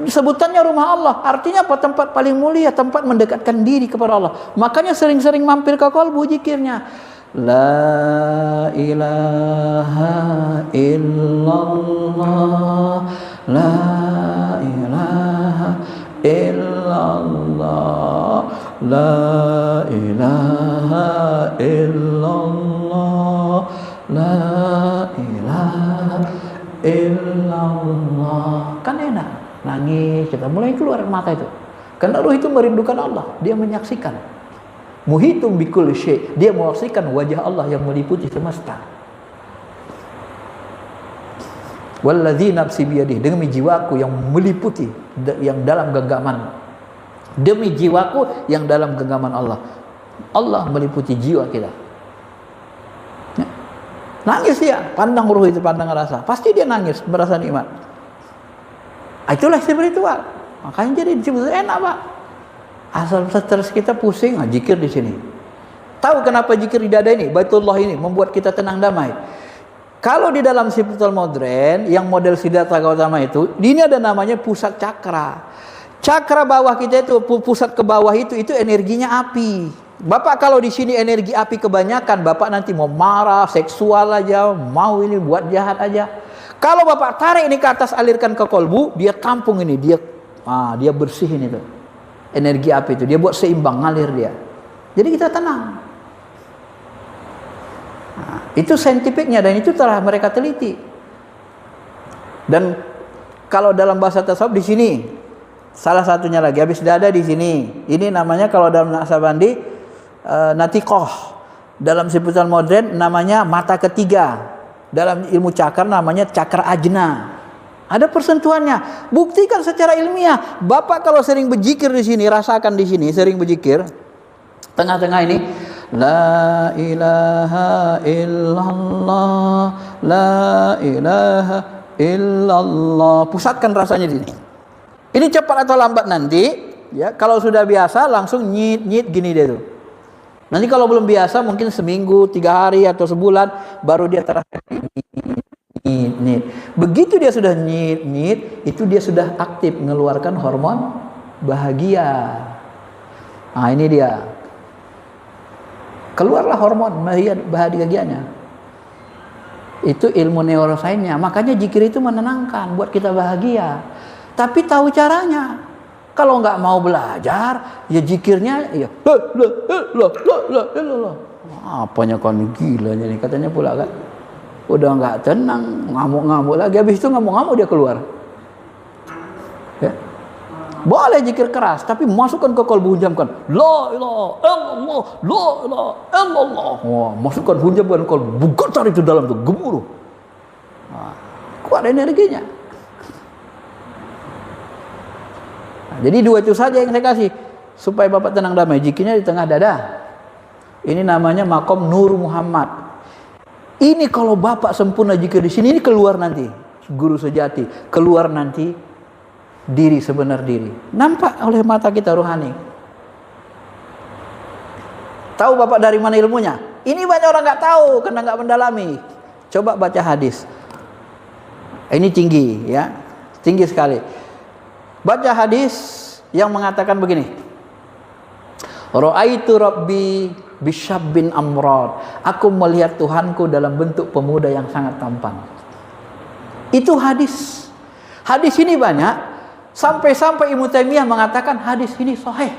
Sebutannya rumah Allah, artinya apa? Tempat paling mulia, tempat mendekatkan diri kepada Allah. Makanya sering-sering mampir ke kolbu zikirnya. La ilaha illallah, la ilaha illallah, la ilaha illallah, la ilaha illallah. Kan enak, nangis, kita mulai keluar mata itu. Karena ruh itu merindukan Allah, dia menyaksikan. Muhitum bikul syai', dia menyaksikan wajah Allah yang meliputi semesta. Walladzi nafsi biyadihi, demi jiwaku yang meliputi, yang dalam genggaman. Demi jiwaku yang dalam genggaman Allah. Allah meliputi jiwa kita. Ya. Nangis dia, pandang ruh itu, pandang rasa. Pasti dia nangis, merasa nikmat. Itulah spiritual. Makanya jadi disebut enak Pak. Asal stres kita pusing, zikir di sini. Tahu kenapa zikir di dada ini? Baitullah ini membuat kita tenang damai. Kalau di dalam spiritual modern yang model Siddhartha Gautama itu, ini ada namanya pusat cakra. Cakra bawah kita itu, pusat ke bawah itu energinya api. Bapak kalau di sini energi api kebanyakan, Bapak nanti mau marah, seksual aja, mau ini buat jahat aja. Kalau Bapak tarik ini ke atas, alirkan ke kolbu, dia tampung ini, dia bersihin itu. Energi api itu dia buat seimbang, ngalir dia. Jadi kita tenang. Nah, itu saintifiknya dan itu telah mereka teliti. Dan kalau dalam bahasa tasawuf di sini Salah satunya lagi, habis dada di sini. Ini namanya kalau dalam Naqsabandi natiqoh. Dalam sebutan modern namanya mata ketiga. Dalam ilmu cakar namanya cakra ajna. Ada persentuhannya. Buktikan secara ilmiah. Bapak kalau sering berzikir di sini, rasakan di sini sering berzikir. Tengah-tengah ini, la ilaha illallah, la ilaha illallah. Pusatkan rasanya di sini. Ini cepat atau lambat nanti, ya. Kalau sudah biasa langsung nyit gini dia tuh. Nanti kalau belum biasa mungkin seminggu, 3 hari atau sebulan baru dia terasa nyit. Begitu dia sudah nyit, itu dia sudah aktif mengeluarkan hormon bahagia. Nah, ini dia. Keluarlah hormon bahagianya. Itu ilmu neurosainsnya. Makanya zikir itu menenangkan, buat kita bahagia. Tapi tahu caranya. Kalau nggak mau belajar, ya zikirnya ya apanya kan gila nih katanya pula kan. Udah nggak tenang, ngamuk-ngamuk lagi. Habis itu ngamuk-ngamuk dia keluar. Ya. Boleh zikir keras, tapi masukkan ke kalbu, hunjamkan la ilaha illallah, la ilaha illallah. Wah, masukkan hunjamkan kalbu, bukatar itu dalam tuh gemuruh. Nah, kuat energinya. Nah, jadi 2 itu saja yang saya kasih supaya Bapak tenang damai. Zikirnya di tengah dada. Ini namanya makom Nur Muhammad. Ini kalau Bapak sempurna zikir di sini, ini keluar nanti guru sejati, keluar nanti diri sebenar diri. Nampak oleh mata kita rohani. Tahu Bapak dari mana ilmunya? Ini banyak orang nggak tahu karena nggak mendalami. Coba baca hadis. Ini tinggi, ya, tinggi sekali. Baca hadis yang mengatakan begini. Ra'aitu Rabbi bisyabbin amrad. Aku melihat Tuhanku dalam bentuk pemuda yang sangat tampan. Itu hadis. Hadis ini banyak. Sampai-sampai Ibnu Taimiyah mengatakan hadis ini sahih.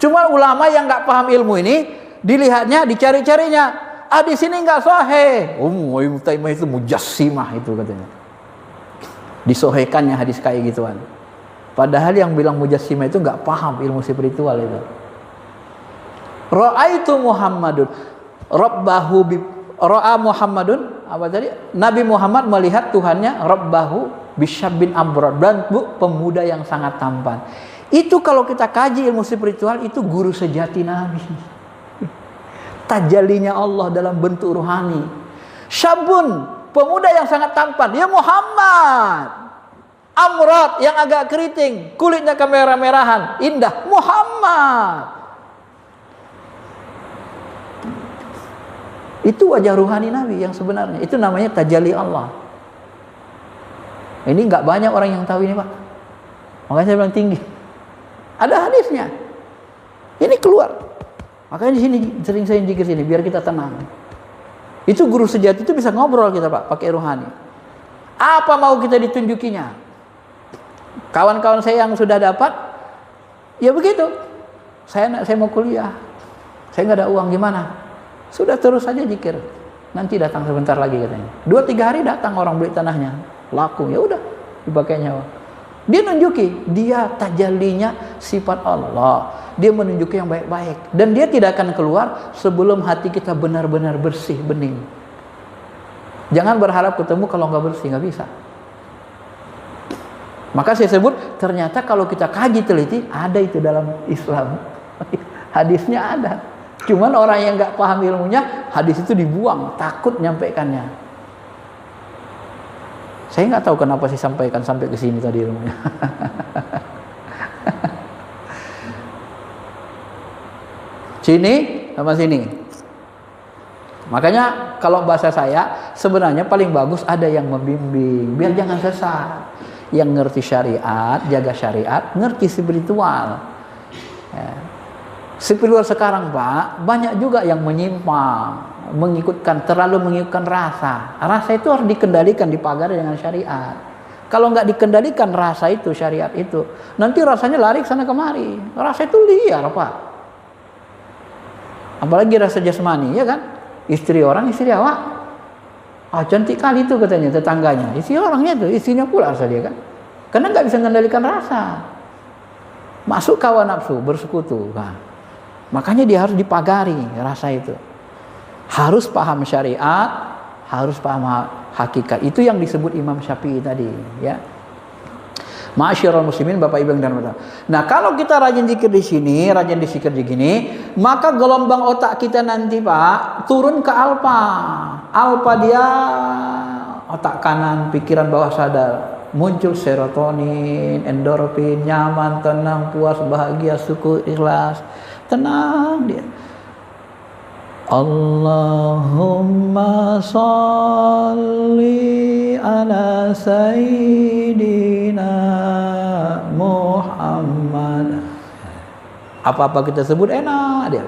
Cuma ulama yang nggak paham ilmu ini, dilihatnya, dicari-carinya. Hadis ini nggak sahih. Ibnu Taimiyah itu mujassimah itu katanya. Disahihkannya hadis kayak gituan. Padahal yang bilang mujassimah itu nggak paham ilmu spiritual itu. Ra'aitu Muhammadun Rabbahu Ra'a Muhammadun apa tadi? Nabi Muhammad melihat Tuhannya Rabbahu bisyabbin amrad, dan pemuda yang sangat tampan. Itu kalau kita kaji ilmu spiritual, itu guru sejati Nabi. Tajallinya Allah dalam bentuk rohani. Syabun, pemuda yang sangat tampan, ya Muhammad. Amrad, yang agak keriting, kulitnya kemerah-merahan, indah, Muhammad. Itu wajah ruhani Nabi yang sebenarnya. Itu namanya tajalli Allah. Ini nggak banyak orang yang tahu ini, Pak. Makanya saya bilang tinggi. Ada hadisnya. Ini keluar. Makanya di sini sering saya zikir sini biar kita tenang. Itu guru sejati itu bisa ngobrol kita, Pak, pakai ruhani. Apa mau kita ditunjukinya? Kawan-kawan saya yang sudah dapat, ya begitu. Saya mau kuliah. Saya nggak ada uang, gimana? Sudah terus saja zikir. Nanti datang sebentar lagi katanya. 2-3 hari datang orang beli tanahnya. Laku, ya udah dipakainya. Dia nunjuki, dia tajallinya sifat Allah. Dia menunjuki yang baik-baik, dan dia tidak akan keluar sebelum hati kita benar-benar bersih, bening. Jangan berharap ketemu kalau nggak bersih, nggak bisa. Maka saya sebut ternyata kalau kita kaji teliti, ada itu dalam Islam. Hadisnya ada. Cuman orang yang nggak paham ilmunya, hadis itu dibuang, takut nyampaikannya. Saya nggak tahu kenapa saya sampaikan sampai ke sini tadi ilmunya. Sini sama sini. Makanya kalau bahasa saya sebenarnya paling bagus ada yang membimbing, biar jangan sesat. Yang ngerti syariat, jaga syariat, ngerti spiritual. Ya. Spiritual sekarang, Pak, banyak juga yang menyimpang, terlalu mengikutkan rasa. Rasa itu harus dikendalikan, dipagari dengan syariat. Kalau nggak dikendalikan rasa itu, syariat itu, nanti rasanya lari sana kemari. Rasa itu liar, Pak. Apalagi rasa jasmani, ya kan? Istri orang, istri awak. Cantik kali itu katanya tetangganya. Istri orangnya itu, istrinya pula saja kan. Karena nggak bisa mengendalikan rasa. Masuk hawa nafsu, bersekutu. Nah, makanya dia harus dipagari rasa itu. Harus paham syariat, harus paham hakikat. Itu yang disebut Imam Syafi'i tadi, ya. Ma'asyiral muslimin, Bapak Ibu yang dirahmati. Nah, kalau kita rajin zikir di sini, rajin zikir di gini, maka gelombang otak kita nanti, Pak, turun ke alfa. Alfa dia otak kanan, pikiran bawah sadar. Muncul serotonin, endorfin, nyaman, tenang, puas, bahagia, syukur, ikhlas. Tenang dia. Allahumma sholli ala sayyidina Muhammad. Apa-apa kita sebut enak dia.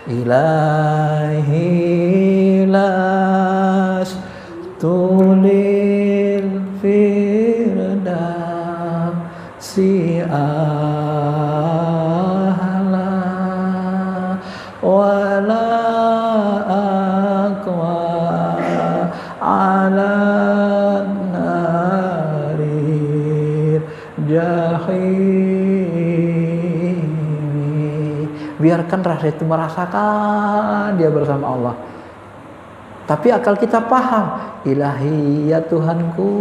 Ilahi las tulil firdausi a'la wala biarkan rasa itu merasakan dia bersama Allah. Tapi akal kita paham, ilahi ya Tuhanku,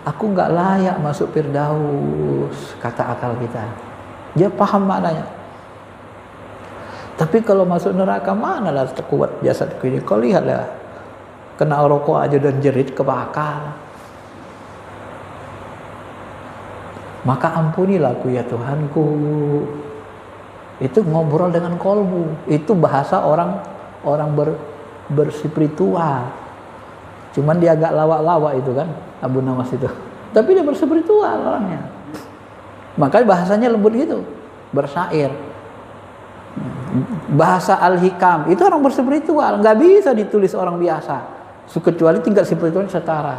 aku nggak layak masuk Firdaus, kata akal kita. Dia paham maknanya. Tapi kalau masuk neraka, mana lah kuat jasadku ini? Kau lihatlah, kena rokok aja dan jerit kebakar. Maka ampunilah aku ya Tuhanku. Itu ngobrol dengan kolbu. Itu bahasa orang berspiritual. Cuman dia agak lawak-lawak itu kan, Abu Nawas itu. Tapi dia berspiritual orangnya. Makanya bahasanya lembut gitu, bersyair. Bahasa al-hikam itu orang berspiritual, nggak bisa ditulis orang biasa. Kecuali tingkat spiritual setara.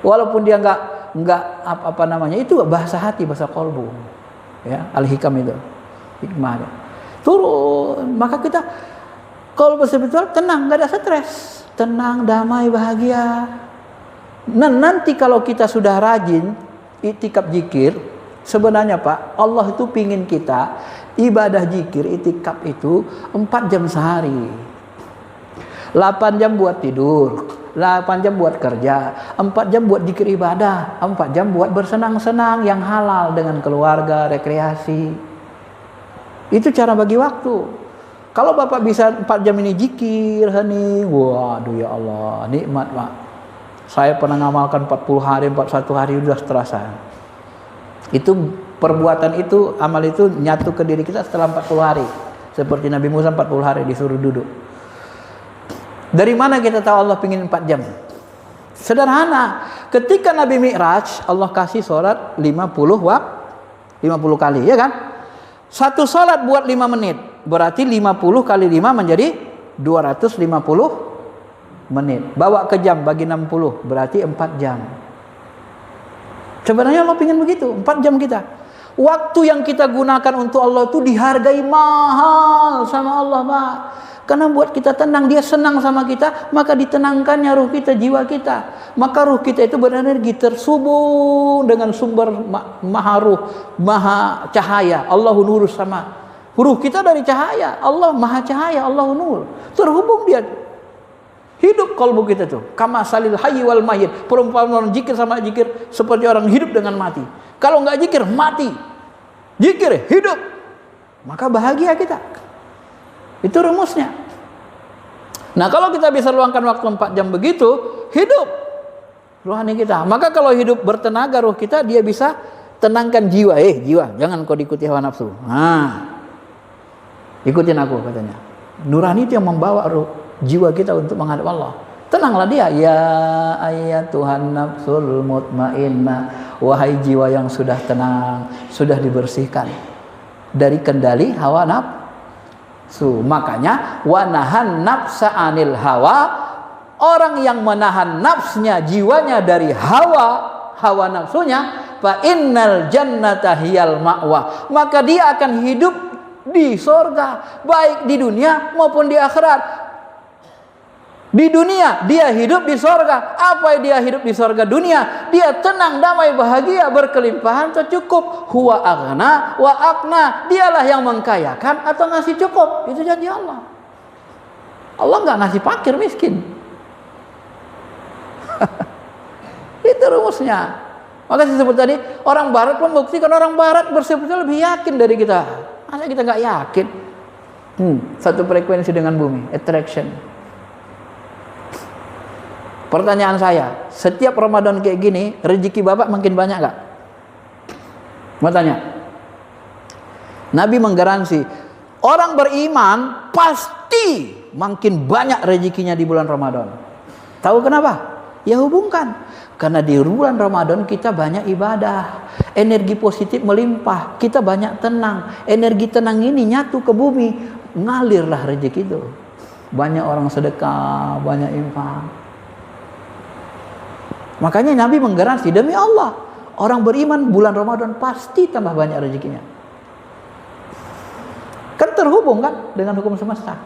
Walaupun dia nggak apa namanya, itu bahasa hati, bahasa kolbu. Ya, al-hikam itu. Hikmah turun, maka kita kalau berspiritual tenang, nggak ada stres, tenang, damai, bahagia. Nah, nanti kalau kita sudah rajin itikaf zikir, sebenarnya Pak, Allah itu pingin kita ibadah zikir itikaf itu 4 jam sehari, 8 jam buat tidur, 8 jam buat kerja, 4 jam buat zikir ibadah, 4 jam buat bersenang-senang yang halal dengan keluarga, rekreasi. Itu cara bagi waktu. Kalau Bapak bisa 4 jam ini zikir, hening, waduh ya Allah, nikmat Pak. Saya pernah ngamalkan 40 hari, 41 hari sudah terasa. Itu perbuatan itu, amal itu nyatu ke diri kita setelah 40 hari. Seperti Nabi Musa 40 hari disuruh duduk. Dari mana kita tahu Allah pingin 4 jam? Sederhana. Ketika Nabi Mi'raj, Allah kasih sholat 50 kali, ya kan? Satu sholat buat 5 menit, berarti 50 kali 5 menjadi 250 menit. Bawa ke jam, bagi 60, berarti 4 jam. Sebenarnya Allah ingin begitu, 4 jam kita. Waktu yang kita gunakan untuk Allah itu dihargai mahal sama Allah, Pak. Karena buat kita tenang, dia senang sama kita, maka ditenangkannya ruh kita, jiwa kita. Maka ruh kita itu berenergi, tersubung dengan sumber maha ruh, maha cahaya. Allahu nur sama. Ruh kita dari cahaya, Allah maha cahaya, Allahu nur. Terhubung dia. Hidup kalbu kita tuh. Kama salil hayy wal mayyit. Perumpamaan orang zikir sama zikir seperti orang hidup dengan mati. Kalau enggak zikir, mati. Zikir, hidup. Maka bahagia kita. Itu rumusnya. Nah, kalau kita bisa luangkan waktu 4 jam begitu, hidup rohani kita. Maka kalau hidup bertenaga ruh kita, dia bisa tenangkan jiwa. Jiwa, jangan kau diikuti hawa nafsu. Ikutin aku katanya. Nurani itu yang membawa jiwa kita untuk menghadap Allah. Tenanglah dia. Ya ayyatuhan nafsul mutmainnah. Wahai jiwa yang sudah tenang, sudah dibersihkan dari kendali hawa nafsu. Makanya wanahan nafsa anil hawa. Orang yang menahan nafsnya, jiwanya dari hawa nafsunya, fa innal jannata hiyal ma'wa. Maka dia akan hidup di surga, baik di dunia maupun di akhirat. Di dunia dia hidup di sorga. Apa dia hidup di sorga dunia? Dia tenang, damai, bahagia, berkelimpahan, cukup. Huwa aghna wa aqna. Dialah yang mengkayakan atau ngasih cukup. Itu janji Allah. Allah nggak ngasih fakir miskin. Itu rumusnya. Maka disebut tadi orang Barat membuktikan orang Barat bersebutnya lebih yakin dari kita. Masa kita nggak yakin? Satu frekuensi dengan bumi, attraction. Pertanyaan saya, setiap Ramadan kayak gini, rezeki Bapak makin banyak nggak? Mau tanya. Nabi menggaransi, orang beriman pasti makin banyak rezekinya di bulan Ramadan. Tahu kenapa? Ya hubungkan. Karena di bulan Ramadan kita banyak ibadah. Energi positif melimpah. Kita banyak tenang. Energi tenang ini nyatu ke bumi. Ngalirlah rezeki itu. Banyak orang sedekah, banyak infak. Makanya Nabi menggaransi, demi Allah, orang beriman bulan Ramadan pasti tambah banyak rezekinya. Kan terhubung kan dengan hukum semesta.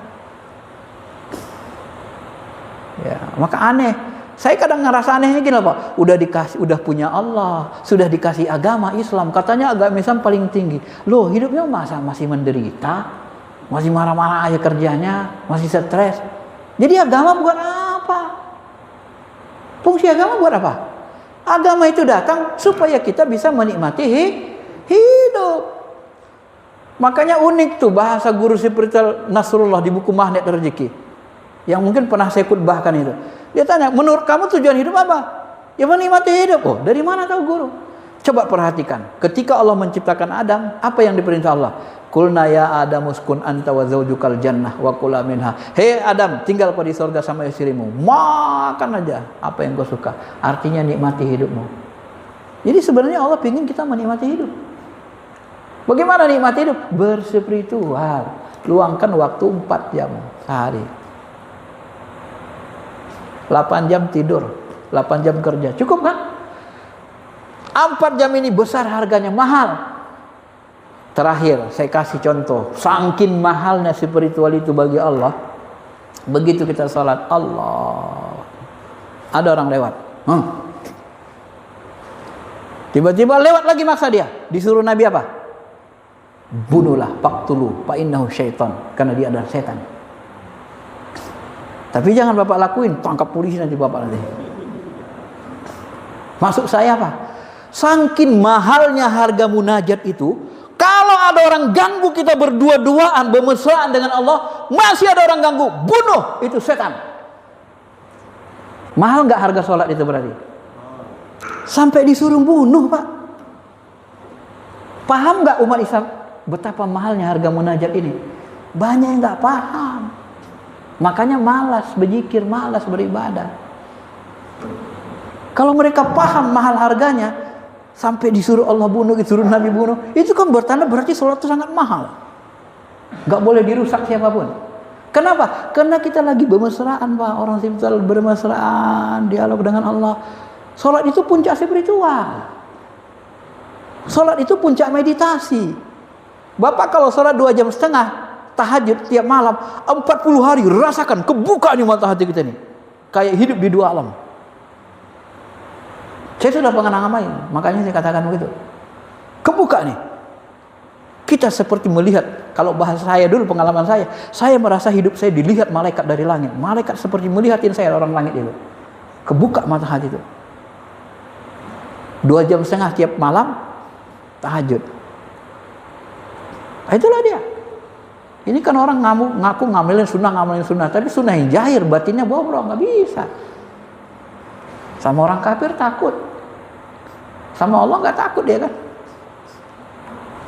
Ya, maka aneh. Saya kadang ngerasa anehnya gini Pak. Udah punya Allah, sudah dikasih agama Islam. Katanya agama Islam paling tinggi. Loh, hidupnya masa masih menderita? Masih marah-marah aja kerjanya, masih stres. Jadi agama buat apa? Fungsi agama buat apa? Agama itu datang supaya kita bisa menikmati hidup. Makanya unik tuh bahasa guru spiritual Nasrullah di buku Magnet Rezeki. Yang mungkin pernah saya khutbahkan itu. Dia tanya, menurut kamu tujuan hidup apa? Ya menikmati hidup. Oh, dari mana tahu guru? Coba perhatikan. Ketika Allah menciptakan Adam, apa yang diperintah Allah? Qulna ya Adam uskun anta wa zaujukal jannah wa kula minha. Hei Adam, tinggal kau di surga sama istrimu. Makan aja apa yang kau suka. Artinya nikmati hidupmu. Jadi sebenarnya Allah ingin kita menikmati hidup. Bagaimana nikmati hidup? Berspiritual. Luangkan waktu 4 jam sehari. 8 jam tidur, 8 jam kerja. Cukup kan? 4 jam ini besar harganya, mahal. Terakhir, saya kasih contoh. Saking mahalnya spiritual itu bagi Allah. Begitu kita salat, Allah. Ada orang lewat. Tiba-tiba lewat lagi maksa dia. Disuruh Nabi apa? Bunuhlah, faqtulu, fa innahu syaitan. Karena dia adalah setan. Tapi jangan Bapak lakuin, tangkap polisi nanti Bapak nanti. Maksud saya apa? Saking mahalnya harga munajat itu, kalau ada orang ganggu kita berdua-duaan, bermesraan dengan Allah, masih ada orang ganggu, bunuh, itu setan. Mahal nggak harga sholat itu berarti? Sampai disuruh bunuh Pak. Paham nggak umat Islam betapa mahalnya harga munajat ini? Banyak yang nggak paham. Makanya malas berzikir, malas beribadah. Kalau mereka paham mahal harganya, sampai disuruh Allah bunuh, disuruh Nabi bunuh, itu kan bertanda berarti sholat itu sangat mahal. Gak boleh dirusak siapapun. Kenapa? Karena kita lagi bermesraan Pak. Orang spiritual bermesraan, dialog dengan Allah. Sholat itu puncak spiritual. Sholat itu puncak meditasi. Bapak kalau sholat 2,5 jam tahajud tiap malam 40 hari, rasakan kebuka nih mata hati kita nih, kayak hidup di 2 alam. Saya sudah pernah ngamain, makanya saya katakan begitu. Kebuka nih, kita seperti melihat. Kalau bahasa saya dulu, pengalaman saya merasa hidup saya dilihat malaikat dari langit. Malaikat seperti melihatin saya, orang langit itu. Kebuka mata hati itu. 2,5 jam tiap malam tahajud. Itulah dia. Ini kan orang ngaku ngamalin sunnah, tapi sunnah yang jahir, batinnya bobrok, nggak bisa. Sama orang kafir takut, sama Allah nggak takut dia kan,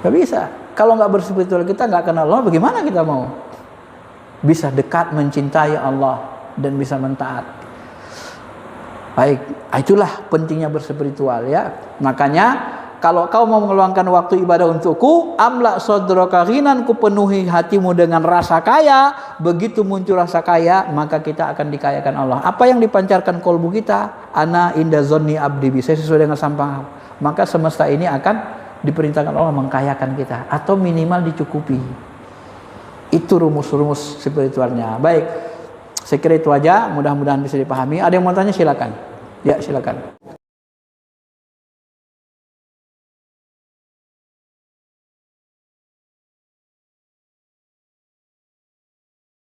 nggak bisa. Kalau nggak berspiritual kita nggak kenal Allah, bagaimana kita mau bisa dekat mencintai Allah dan bisa mentaat? Baik, itulah pentingnya berspiritual ya. Makanya kalau kau mau meluangkan waktu ibadah untukku, amla sadraka ghinan, ku penuhi hatimu dengan rasa kaya. Begitu muncul rasa kaya, maka kita akan dikayakan Allah. Apa yang dipancarkan kolbu kita? Ana inda zonni abdi bi, saya sesuai dengan sampah. Maka semesta ini akan diperintahkan Allah mengkayakan kita, atau minimal dicukupi. Itu rumus-rumus spiritualnya. Baik, Saya kira itu aja, mudah-mudahan bisa dipahami. Ada yang mau tanya silakan. Ya, silakan.